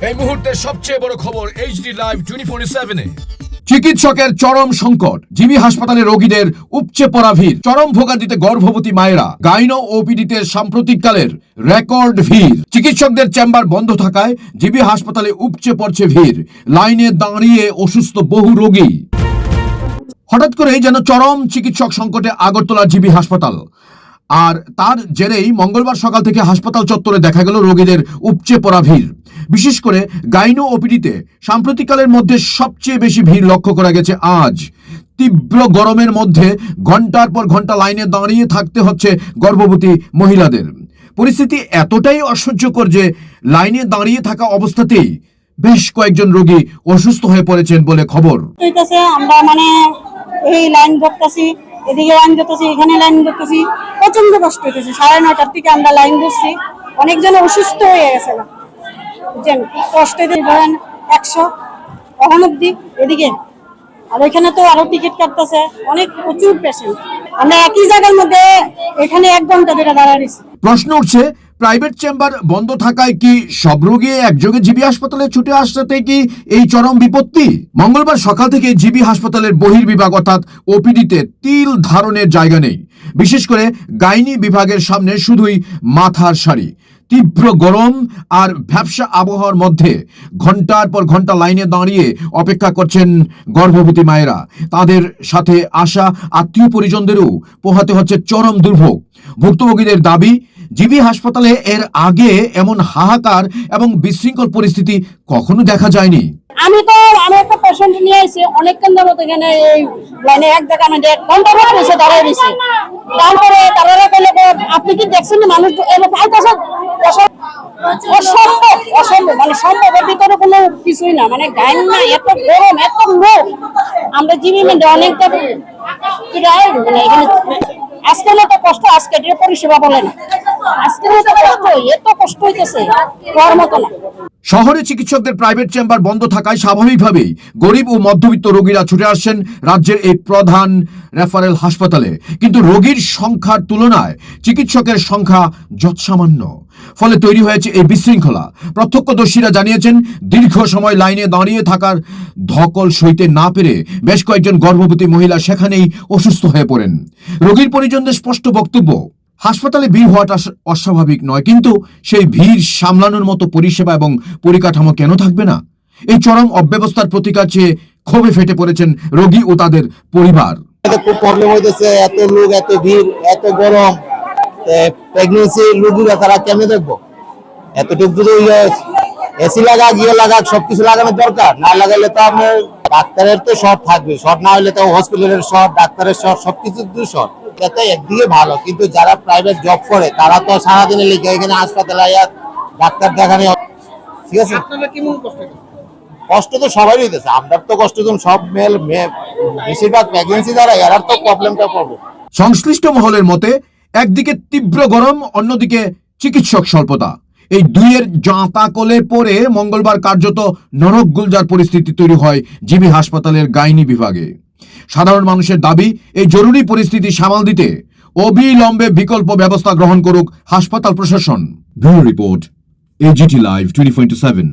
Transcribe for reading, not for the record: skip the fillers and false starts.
এই মুহূর্তের সবচেয়ে বড় খবর এইচডি লাইভ 24/7-এ। চিকিৎসকের চরম সংকট, জিবি হাসপাতালে রোগীদের উপচে পড়া ভিড়, চরম ভোগান্তিতে গর্ভবতী মায়েরা, গাইনো ওপিডিতে সাম্প্রতিককালের রেকর্ড ভিড়। চিকিৎসকদের চেম্বার বন্ধ থাকায় জিবি হাসপাতালে উপচে পড়ছে ভিড়, লাইনে দাঁড়িয়ে অসুস্থ বহু রোগী। হঠাৎ করেই যেন চরম চিকিৎসক সংকটে আগরতলা জিবি হাসপাতাল, আর তার জেরেই মঙ্গলবার সকাল থেকে হাসপাতাল চত্বরে দেখা গেল রোগীদের উপচে পড়া ভিড়। বিশেষ করে গাইনো ওপিডিতে সাম্প্রতিককালের মধ্যে সবচেয়ে বেশি ভিড় লক্ষ্য করা গেছে আজ। তীব্র গরমের মধ্যে ঘন্টার পর ঘন্টা লাইনে দাঁড়িয়ে থাকতে হচ্ছে গর্ভবতী মহিলাদের। পরিস্থিতি এতটাই অসহ্যকর যে লাইনে দাঁড়িয়ে থাকা অবস্থাতেই বেশ কয়েকজন রোগী অসুস্থ হয়ে পড়েছেন বলে খবর। আমরা মানে এই লাইন ধরতেছি, এদিকে লাইন ধরতেছি, এখানে লাইন ধরতেছি, প্রচন্ড কষ্ট হইতেছে। 9:30 থেকে আমরা লাইন ধরছি, অনেকজন অসুস্থ হয়ে গেছে না বুঝছেন, কষ্টে ধরেন 100 অহনব্দি এদিকে, আর ওইখানে তো আরো টিকিট কাটতেছে, অনেক প্রচুর পেশেন্ট। আমরা একই জায়গার মধ্যে এখানে 1 ঘন্টা ধরে দাঁড়ায় রয়েছি। প্রশ্ন উঠছে, প্রাইভেট চেম্বার বন্ধ থাকায় কি সব রোগী একযোগে জিবি হাসপাতালে ছুটে আসতে কি এই চরম বিপত্তি? মঙ্গলবার সকাল থেকে জিবি হাসপাতালের বহির্বিভাগ অর্থাৎ ওপিডিতে তিল ধারণের জায়গা নেই। বিশেষ করে গাইনি বিভাগের সামনে শুধুই মাথার সারি। তীব্র গরম আর ভ্যাপসা আবহাওয়ার মধ্যে ঘন্টার পর ঘন্টা লাইনে দাঁড়িয়ে অপেক্ষা করছেন গর্ভবতী মায়েরা। তাদের সাথে আসা আত্মীয় পরিজনদেরও পোহাতে হচ্ছে চরম দুর্ভোগ। ভুক্তভোগীদের দাবি, জিবি হাসপাতালে এর আগে এমন হাহাকার এবং বিশৃঙ্খল পরিস্থিতি কখনো দেখা যায়নি। আমি একটা পেশেন্ট নিয়ে আইছি, অনেকক্ষণ যাবত এখানে এই লাইনে এক জায়গা মানে 1 ঘন্টা ধরে বসে দাঁড়ায় রয়েছে। তারপরে তারা বলে, আপনি কি দেখছেন মানুষ অসম্ভব অসম্ভব, মানে সম্ভবের ভিতরে কোনো কিছুই না, মানে গাইন না, এত গরম, এত লোক। আমরা জিবি মেন্টে অনেকটা মানে এখানে আজকের মতো কষ্ট আজকে পরিষেবা বলে না, আজকের মতো কষ্ট এত কষ্ট হইতেছে হওয়ার মতো না। শহরে চিকিৎসকদের প্রাইভেট চেম্বার বন্ধ থাকায় স্বাভাবিকভাবেই গরিব ও মধ্যবিত্ত রোগীরা ছুটে আসছেন রাজ্যের এই প্রধান রেফারেল হাসপাতালে। কিন্তু রোগীর সংখ্যার তুলনায় চিকিৎসকের সংখ্যা যৎসামান্য, ফলে তৈরি হয়েছে এই বিশৃঙ্খলা। প্রত্যক্ষদর্শীরা জানিয়েছেন, দীর্ঘ সময় লাইনে দাঁড়িয়ে থাকার ধকল সইতে না পেরে বেশ কয়েকজন গর্ভবতী মহিলা সেখানেই অসুস্থ হয়ে পড়েন। রোগীর পরিজনদের স্পষ্ট বক্তব্য, হাসপাতালে ভিড় হওয়াটা অস্বাভাবিক নয়, কিন্তু সেই ভিড় সামলানোর মতো পরিষেবা এবং পরিকাঠামো কেন থাকবে না? এই চরম অব্যবস্থার প্রতিকার চেয়ে ক্ষোভে ফেটে পড়েছেন রোগী ও তাদের পরিবার। খুব প্রবলেম হইতেছে, এত লোক, এত ভিড়, এত গরম, প্রেগন্যান্সি রোগীরা তারা কেমনে দেখবো? এতটুকু যদি এসি লাগা, গিয়ে লাগা, সবকিছু লাগানোর দরকার। না লাগাইলে তো আপনার ডাক্তারের তো শর্ট থাকবে, শর্ট না হলে তো হসপিটালের শর্ট, ডাক্তারের শর্ট, সবকিছু শর্ট। যাতে একদিকে ভালো, কিন্তু যারা প্রাইভেট জব করে তারা তো সারাদিনে লিখে এখানে হাসপাতালে ডাক্তার দেখানো, ঠিক আছে? কষ্ট তো সবাই হইতেছে, আমরা তো কষ্ট, সব বেশিরভাগ প্রেগন্যান্সি দ্বারা এরার তো প্রবলেমটা পড়বে। সংশ্লিষ্ট মহলের মতে, একদিকে তীব্র গরম, অন্যদিকে চিকিৎসক স্বল্পতা, এই দুইয়ের জাঁতাকলে পড়ে মঙ্গলবার কার্যত নরক গুলজার পরিস্থিতি তৈরি হয় জিবি হাসপাতালের গাইনি বিভাগে। সাধারণ মানুষের দাবি, এই জরুরি পরিস্থিতি সামাল দিতে অবিলম্বে বিকল্প ব্যবস্থা গ্রহণ করুক হাসপাতাল প্রশাসন। Bureau report, HD live 24/7।